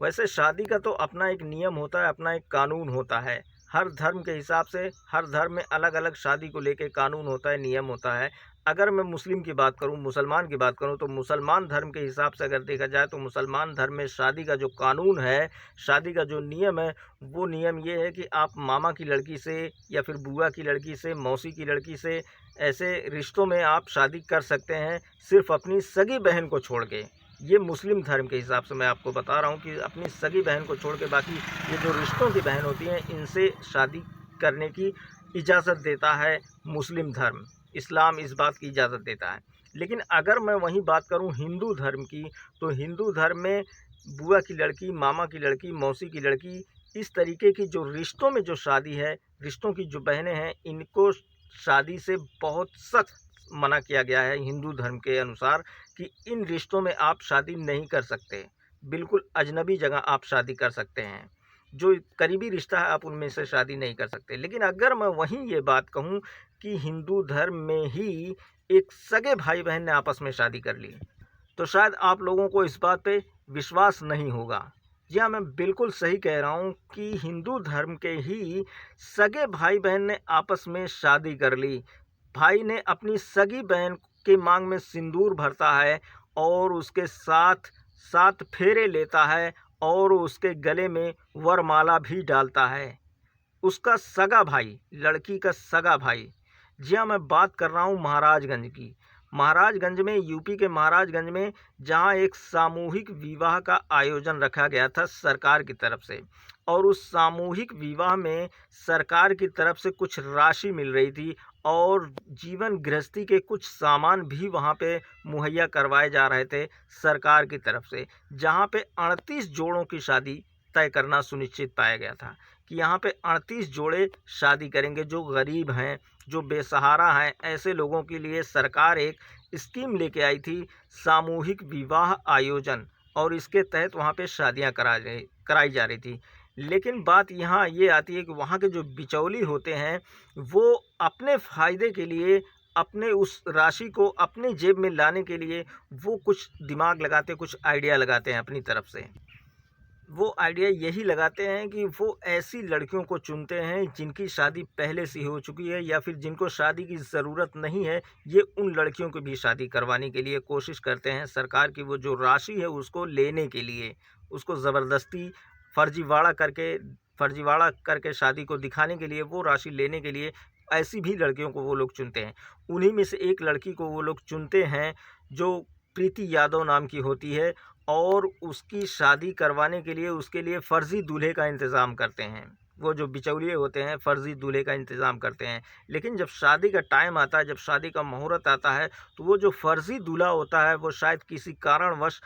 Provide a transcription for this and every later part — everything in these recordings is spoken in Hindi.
वैसे शादी का तो अपना एक नियम होता है, अपना एक कानून होता है। हर धर्म के हिसाब से हर धर्म में अलग-अलग शादी को लेके कानून होता है, नियम होता है। अगर मैं मुस्लिम की बात करूँ, मुसलमान की बात करूँ, तो मुसलमान धर्म के हिसाब से अगर देखा जाए तो मुसलमान धर्म में शादी का जो कानून है, शादी का जो नियम है, वो नियम ये है कि आप मामा की लड़की से या फिर बुआ की लड़की से, मौसी की लड़की से, ऐसे रिश्तों में आप शादी कर सकते हैं, सिर्फ़ अपनी सगी बहन को छोड़ के। ये मुस्लिम धर्म के हिसाब से मैं आपको बता रहा हूँ कि अपनी सगी बहन को छोड़ के बाकी ये जो रिश्तों की बहन होती हैं, इनसे शादी करने की इजाज़त देता है मुस्लिम धर्म। इस्लाम इस बात की इजाज़त देता है। लेकिन अगर मैं वहीं बात करूँ हिंदू धर्म की, तो हिंदू धर्म में बुआ की लड़की, मामा की लड़की, मौसी की लड़की, इस तरीके की जो रिश्तों में जो शादी है, रिश्तों की जो बहनें हैं, इनको शादी से बहुत सख्त मना किया गया है हिंदू धर्म के अनुसार कि इन रिश्तों में आप शादी नहीं कर सकते। बिल्कुल अजनबी जगह आप शादी कर सकते हैं। जो करीबी रिश्ता है आप उनमें से शादी नहीं कर सकते। लेकिन अगर मैं वहीं ये बात कहूँ कि हिंदू धर्म में ही एक सगे भाई-बहन ने आपस में शादी कर ली, तो शायद आप लोगों को इस बात पे विश्वास नहीं होगा। जी हाँ, मैं बिल्कुल सही कह रहा हूँ कि हिंदू धर्म के ही सगे भाई-बहन ने आपस में शादी कर ली। भाई ने अपनी सगी बहन की मांग में सिंदूर भरता है और उसके साथ 7 फेरे लेता है और उसके गले में वरमाला भी डालता है। उसका सगा भाई, लड़की का सगा भाई। जी हाँ, मैं बात कर रहा हूँ महाराजगंज की। महाराजगंज में, यूपी के महाराजगंज में, जहाँ एक सामूहिक विवाह का आयोजन रखा गया था सरकार की तरफ से, और उस सामूहिक विवाह में सरकार की तरफ से कुछ राशि मिल रही थी और जीवन गृहस्थी के कुछ सामान भी वहाँ पे मुहैया करवाए जा रहे थे सरकार की तरफ से, जहाँ पे 38 जोड़ों की शादी तय करना सुनिश्चित पाया गया था कि यहाँ पे 38 जोड़े शादी करेंगे। जो गरीब हैं, जो बेसहारा हैं, ऐसे लोगों के लिए सरकार एक स्कीम लेके आई थी, सामूहिक विवाह आयोजन, और इसके तहत वहाँ पे शादियाँ कराई जा रही थी। लेकिन बात यहाँ ये आती है कि वहाँ के जो बिचौली होते हैं, वो अपने फ़ायदे के लिए, अपने उस राशि को अपनी जेब में लाने के लिए, वो कुछ दिमाग लगाते हैं, कुछ आइडिया लगाते हैं अपनी तरफ से। वो आइडिया यही लगाते हैं कि वो ऐसी लड़कियों को चुनते हैं जिनकी शादी पहले से हो चुकी है या फिर जिनको शादी की ज़रूरत नहीं है। ये उन लड़कियों की भी शादी करवाने के लिए कोशिश करते हैं, सरकार की वो जो राशि है उसको लेने के लिए, उसको ज़बरदस्ती फर्जीवाड़ा करके शादी को दिखाने के लिए, वो राशि लेने के लिए ऐसी भी लड़कियों को वो लोग चुनते हैं। उन्हीं में से एक लड़की को वो लोग चुनते हैं जो प्रीति यादव नाम की होती है, और उसकी शादी करवाने के लिए उसके लिए फ़र्ज़ी दूल्हे का इंतज़ाम करते हैं। वो जो बिचौलिए होते हैं फ़र्ज़ी दूल्हे का इंतज़ाम करते हैं। लेकिन जब शादी का टाइम आता है, जब शादी का मुहूर्त आता है, तो वो जो फ़र्ज़ी दूल्हा होता है वो शायद किसी कारणवश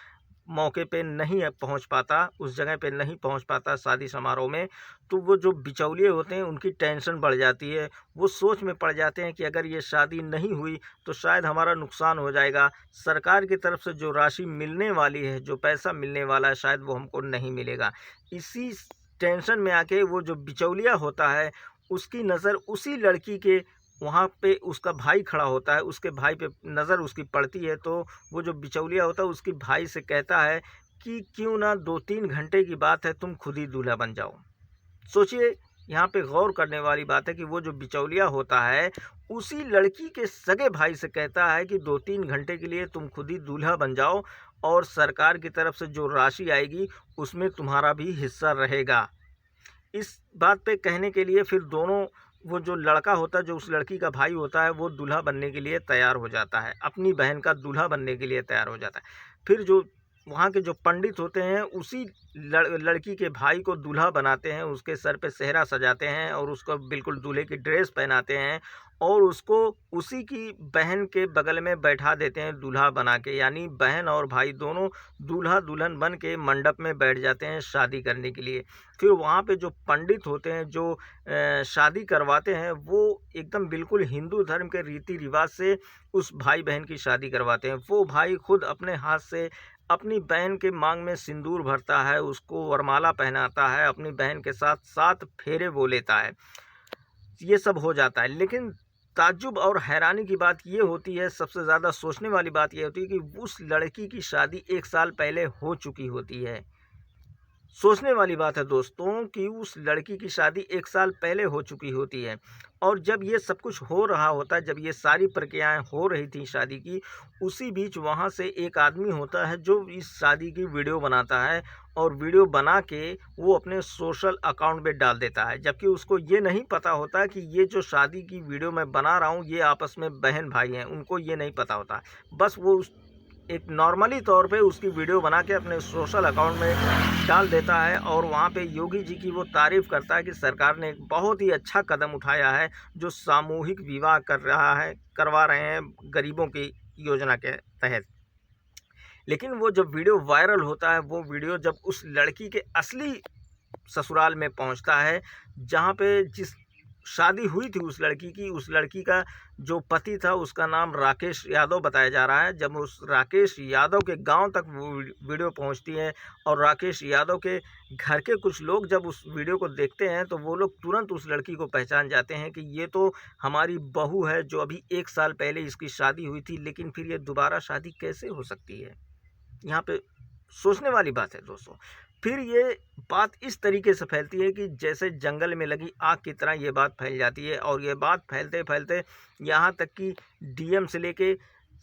मौके पे नहीं पहुंच पाता, उस जगह पे नहीं पहुंच पाता शादी समारोह में। तो वो जो बिचौलिए होते हैं उनकी टेंशन बढ़ जाती है। वो सोच में पड़ जाते हैं कि अगर ये शादी नहीं हुई तो शायद हमारा नुकसान हो जाएगा। सरकार की तरफ से जो राशि मिलने वाली है, जो पैसा मिलने वाला है, शायद वो हमको नहीं मिलेगा। इसी टेंशन में आके वो जो बिचौलिया होता है, उसकी नज़र उसी लड़की के, वहाँ पे उसका भाई खड़ा होता है, उसके भाई पे नज़र उसकी पड़ती है, तो वो जो बिचौलिया होता है उसके भाई से कहता है कि क्यों ना 2-3 घंटे की बात है, तुम खुद ही दूल्हा बन जाओ। सोचिए, यहाँ पे गौर करने वाली बात है कि वो जो बिचौलिया होता है उसी लड़की के सगे भाई से कहता है कि 2-3 घंटे के लिए तुम खुद ही दूल्हा बन जाओ, और सरकार की तरफ से जो राशि आएगी उसमें तुम्हारा भी हिस्सा रहेगा। इस बात पे कहने के लिए फिर दोनों, वो जो लड़का होता है, जो उस लड़की का भाई होता है, वो दूल्हा बनने के लिए तैयार हो जाता है, अपनी बहन का दूल्हा बनने के लिए तैयार हो जाता है। फिर जो वहाँ के जो पंडित होते हैं उसी लड़की के भाई को दूल्हा बनाते हैं, उसके सर पे सेहरा सजाते हैं और उसको बिल्कुल दूल्हे की ड्रेस पहनाते हैं, और उसको उसी की बहन के बगल में बैठा देते हैं दूल्हा बना के। यानी बहन और भाई दोनों दूल्हा दुल्हन बन के मंडप में बैठ जाते हैं शादी करने के लिए। फिर वहाँ पे जो पंडित होते हैं, जो शादी करवाते हैं, वो एकदम बिल्कुल हिंदू धर्म के रीति रिवाज से उस भाई बहन की शादी करवाते हैं। वो भाई खुद अपने हाथ से अपनी बहन के मांग में सिंदूर भरता है, उसको वरमाला पहनाता है, अपनी बहन के साथ 7 फेरे वो लेता है। ये सब हो जाता है। लेकिन ताज्जुब और हैरानी की बात ये होती है, सबसे ज़्यादा सोचने वाली बात ये होती है कि उस लड़की की शादी 1 साल पहले हो चुकी होती है। सोचने वाली बात है दोस्तों कि उस लड़की की शादी 1 साल पहले हो चुकी होती है और जब ये सब कुछ हो रहा होता है, जब ये सारी प्रक्रियाएँ हो रही थी शादी की, उसी बीच वहाँ से एक आदमी होता है जो इस शादी की वीडियो बनाता है और वीडियो बना के वो अपने सोशल अकाउंट पे डाल देता है। जबकि उसको ये नहीं पता होता कि ये जो शादी की वीडियो मैं बना रहा हूँ, ये आपस में बहन-भाई हैं, उनको ये नहीं पता होता। बस वो उस एक नॉर्मली तौर पे उसकी वीडियो बना के अपने सोशल अकाउंट में डाल देता है और वहाँ पे योगी जी की वो तारीफ़ करता है कि सरकार ने एक बहुत ही अच्छा कदम उठाया है, जो सामूहिक विवाह करवा रहे हैं गरीबों की योजना के तहत। लेकिन वो जब वीडियो वायरल होता है, वो वीडियो जब उस लड़की के असली ससुराल में पहुंचता है, जहां पे जिस शादी हुई थी उस लड़की का जो पति था उसका नाम राकेश यादव बताया जा रहा है। जब उस राकेश यादव के गांव तक वो वीडियो पहुंचती है और राकेश यादव के घर के कुछ लोग जब उस वीडियो को देखते हैं तो वो लोग तुरंत उस लड़की को पहचान जाते हैं कि ये तो हमारी बहू है, जो अभी 1 साल पहले इसकी शादी हुई थी, लेकिन फिर ये दोबारा शादी कैसे हो सकती है। यहाँ पे सोचने वाली बात है दोस्तों। फिर ये बात इस तरीके से फैलती है कि जैसे जंगल में लगी आग की तरह ये बात फैल जाती है और ये बात फैलते फैलते यहाँ तक कि डीएम से लेके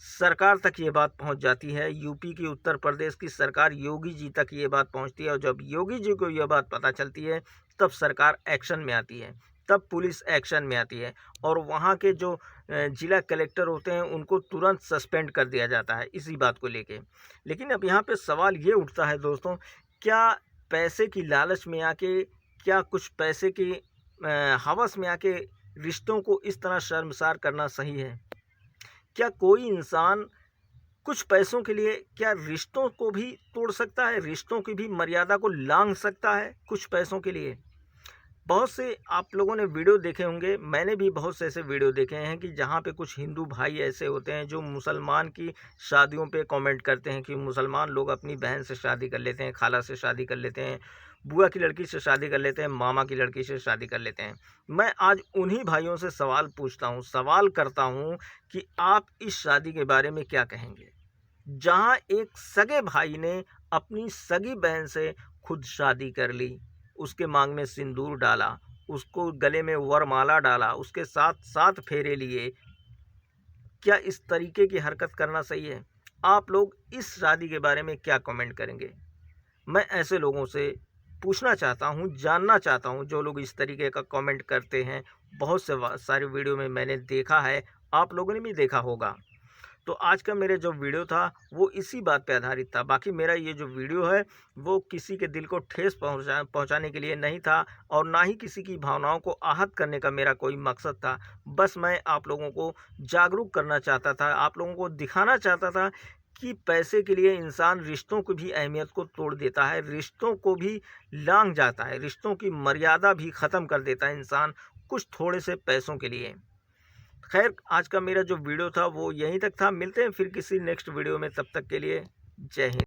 सरकार तक ये बात पहुँच जाती है। यूपी की, उत्तर प्रदेश की सरकार, योगी जी तक ये बात पहुँचती है और जब योगी जी को ये बात पता चलती है तब सरकार एक्शन में आती है, तब पुलिस एक्शन में आती है और वहाँ के जो जिला कलेक्टर होते हैं उनको तुरंत सस्पेंड कर दिया जाता है इसी बात को लेके। लेकिन अब यहाँ पे सवाल ये उठता है दोस्तों, क्या पैसे की लालच में आके, क्या कुछ पैसे की हवस में आके रिश्तों को इस तरह शर्मसार करना सही है? क्या कोई इंसान कुछ पैसों के लिए क्या रिश्तों को भी तोड़ सकता है? रिश्तों की भी मर्यादा को लांघ सकता है कुछ पैसों के लिए? बहुत से आप लोगों ने वीडियो देखे होंगे, मैंने भी बहुत से ऐसे वीडियो देखे हैं कि जहाँ पे कुछ हिंदू भाई ऐसे होते हैं जो मुसलमान की शादियों पे कमेंट करते हैं कि मुसलमान लोग अपनी बहन से शादी कर लेते हैं, खाला से शादी कर लेते हैं, बुआ की लड़की से शादी कर लेते हैं, मामा की लड़की से शादी कर लेते हैं। मैं आज उन्हीं भाइयों से सवाल पूछता हूँ, सवाल करता हूँ कि आप इस शादी के बारे में क्या कहेंगे? जहाँ एक सगे भाई ने अपनी सगी बहन से खुद शादी कर ली, उसके मांग में सिंदूर डाला, उसको गले में वरमाला डाला, उसके साथ 7 फेरे लिए। क्या इस तरीके की हरकत करना सही है? आप लोग इस शादी के बारे में क्या कमेंट करेंगे? मैं ऐसे लोगों से पूछना चाहता हूँ, जानना चाहता हूँ जो लोग इस तरीके का कमेंट करते हैं। बहुत से सारी वीडियो में मैंने देखा है, आप लोगों ने भी देखा होगा। तो आज का मेरा जो वीडियो था वो इसी बात पे आधारित था। बाकी मेरा ये जो वीडियो है वो किसी के दिल को ठेस पहुंचाने के लिए नहीं था और ना ही किसी की भावनाओं को आहत करने का मेरा कोई मकसद था। बस मैं आप लोगों को जागरूक करना चाहता था, आप लोगों को दिखाना चाहता था कि पैसे के लिए इंसान रिश्तों की भी अहमियत को तोड़ देता है, रिश्तों को भी लांघ जाता है, रिश्तों की मर्यादा भी ख़त्म कर देता है इंसान कुछ थोड़े से पैसों के लिए। खैर, आज का मेरा जो वीडियो था वो यहीं तक था। मिलते हैं फिर किसी नेक्स्ट वीडियो में, तब तक के लिए जय हिंद।